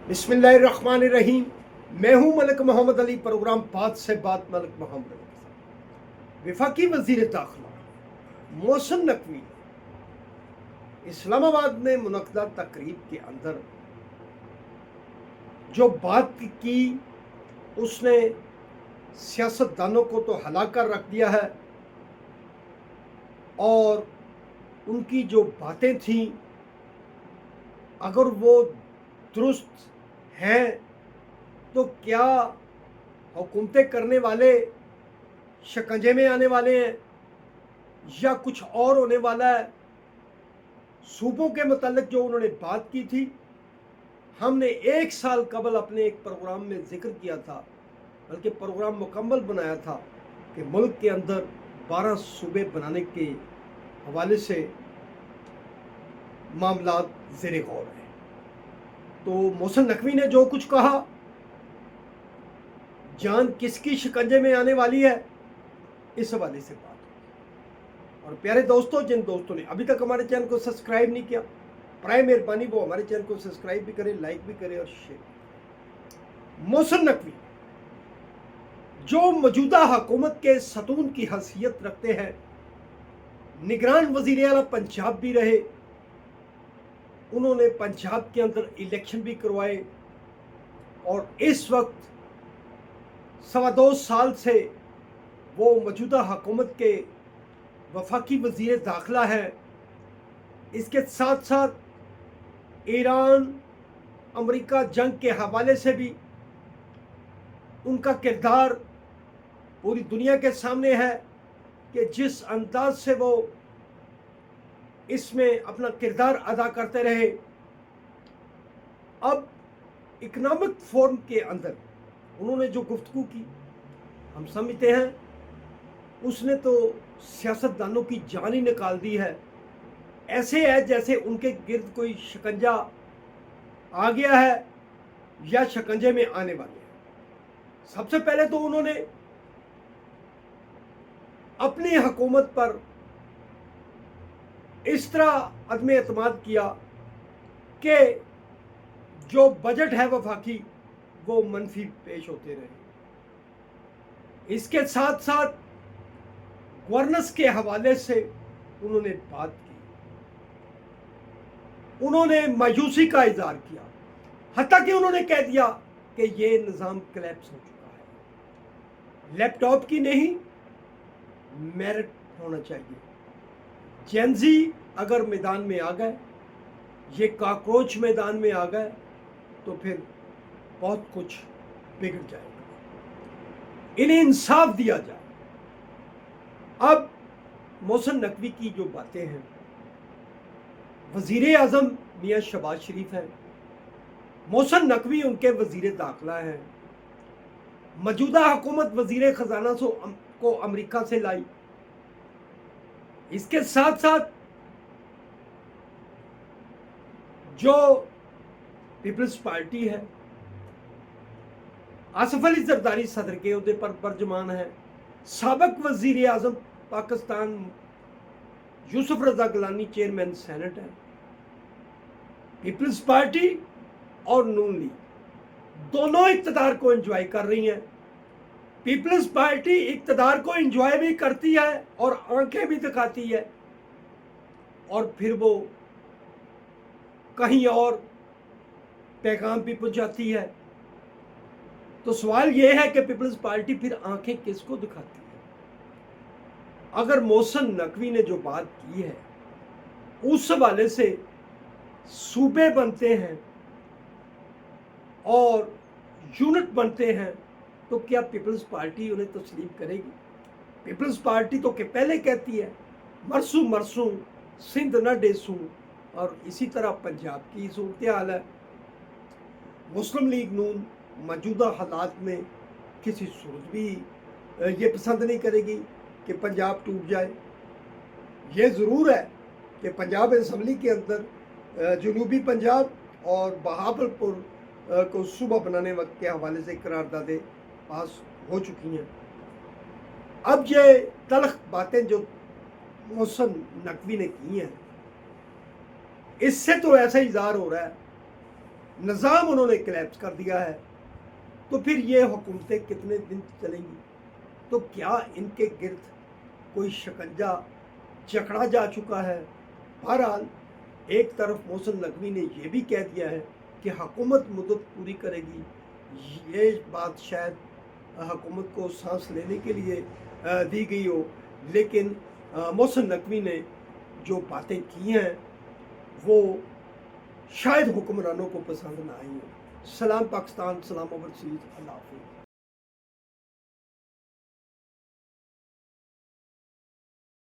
बिस्मिल्लाहिर्रहमानिर्रहीम। मैं हूं मलिक मोहम्मद अली। प्रोग्राम बात से बात मलिक मोहम्मद अली। वफाकी वजीर दाखिला मोहसिन नकवी इस्लामाबाद में मुनक्दा तकरीब के अंदर जो बात की उसने सियासतदानों को तो हिला कर रख दिया है, और उनकी जो बातें थीं अगर वो दुरुस्त हैं तो क्या हुकूमतें करने वाले शिकंजे में आने वाले हैं या कुछ और होने वाला है। सूबों के मतलब जो उन्होंने बात की थी, हमने 1 साल कबल अपने एक प्रोग्राम में जिक्र किया था, बल्कि प्रोग्राम मुकम्मल बनाया था कि मुल्क के अंदर 12 सूबे बनाने के हवाले से मामलात ज़ेरे गौर हैं। तो मोहसिन नकवी ने जो कुछ कहा, जान किसकी शिकंजे में आने वाली है, इस हवाले से बात होगी। और प्यारे दोस्तों, जिन दोस्तों ने अभी तक हमारे चैनल को सब्सक्राइब नहीं किया, प्राय मेहरबानी वो हमारे चैनल को सब्सक्राइब भी करें, लाइक भी करें और शेयर। मोहसिन नकवी जो मौजूदा हुकूमत के सतून की हैसियत रखते हैं, निगरान वज़ीर आला पंजाब भी रहे, उन्होंने पंजाब के अंदर इलेक्शन भी करवाए, और इस वक्त 2.25 साल से वो मौजूदा हुकूमत के वफाकी वज़ीर दाखिला है। इसके साथ साथ ईरान अमेरिका जंग के हवाले से भी उनका किरदार पूरी दुनिया के सामने है कि जिस अंदाज से वो इसमें अपना किरदार अदा करते रहे। अब इकनॉमिक फोरम के अंदर उन्होंने जो गुफ्तगू की, हम समझते हैं उसने तो सियासतदानों की जान ही निकाल दी है। ऐसे है जैसे उनके गिर्द कोई शिकंजा आ गया है या शिकंजे में आने वाले हैं। सबसे पहले तो उन्होंने अपनी हुकूमत पर इस तरह अदम एतमाद किया कि जो बजट है वफाकी वो मनफी पेश होते रहे। इसके साथ साथ गवर्नेंस के हवाले से उन्होंने बात की, उन्होंने मायूसी का इजहार किया, हत्ता कि उन्होंने कह दिया कि ये निज़ाम कोलैप्स हो चुका है। लैपटॉप की नहीं, मेरिट होना चाहिए। जेनजी अगर मैदान में आ गए, ये कॉकरोच मैदान में आ गए, तो फिर बहुत कुछ बिगड़ जाएगा। इन्हें इंसाफ दिया जाए। अब मोहसिन नकवी की जो बातें हैं, वज़ीर आज़म मियाँ शहबाज शरीफ हैं, मोहसिन नकवी उनके वज़ीर दाखिला हैं। मौजूदा हुकूमत वज़ीर ख़जाना को अमेरिका से लाई। इसके साथ साथ जो पीपल्स पार्टी है, आसिफ अली जरदारी सदर के ओहदे पर बरजमान है। साबिक वज़ीर आज़म पाकिस्तान यूसुफ रज़ा गिलानी चेयरमैन सेनेट है। पीपल्स पार्टी और नून लीग दोनों इक़्तिदार को एंजॉय कर रही हैं। पीपल्स पार्टी इक़्तिदार को एंजॉय भी करती है और आंखें भी दिखाती है, और फिर वो कहीं और पैगाम भी पहुंचाती है। तो सवाल ये है कि पीपल्स पार्टी फिर आंखें किसको दिखाती है? अगर मोहसिन नकवी ने जो बात की है उस हवाले से सूबे बनते हैं और यूनिट बनते हैं, तो क्या पीपल्स पार्टी उन्हें तस्लीम करेगी? पीपल्स पार्टी तो के पहले कहती है मरसू मरसू सिंध न डेसू, और इसी तरह पंजाब की सूरत हाल है। मुस्लिम लीग नून मौजूदा हालात में किसी सूरत भी ये पसंद नहीं करेगी कि पंजाब टूट जाए। ये ज़रूर है कि पंजाब असम्बली के अंदर जनूबी पंजाब और बहावलपुर को सूबा बनाने वक्त के हवाले से करारदादें पास हो चुकी हैं। अब ये तल्ख बातें जो मोहसिन नकवी ने की हैं, इससे तो ऐसा इज़हार हो रहा है निज़ाम उन्होंने कोलैप्स कर दिया है, तो फिर ये हुकूमतें कितने दिन चलेंगी? तो क्या इनके गिर्द कोई शिकंजा जकड़ा जा चुका है? बहरहाल एक तरफ मोहसिन नकवी ने यह भी कह दिया है कि हुकूमत मुद्दत पूरी करेगी। ये बात शायद हुकूमत को सांस लेने के लिए दी गई हो, लेकिन मोहसिन नकवी ने जो बातें की हैं वो शायद हुक्मरानों को पसंद ना आई हो। सलाम पाकिस्तान, सलाम ओवरसीज़, अल्लाह हाफ़िज़।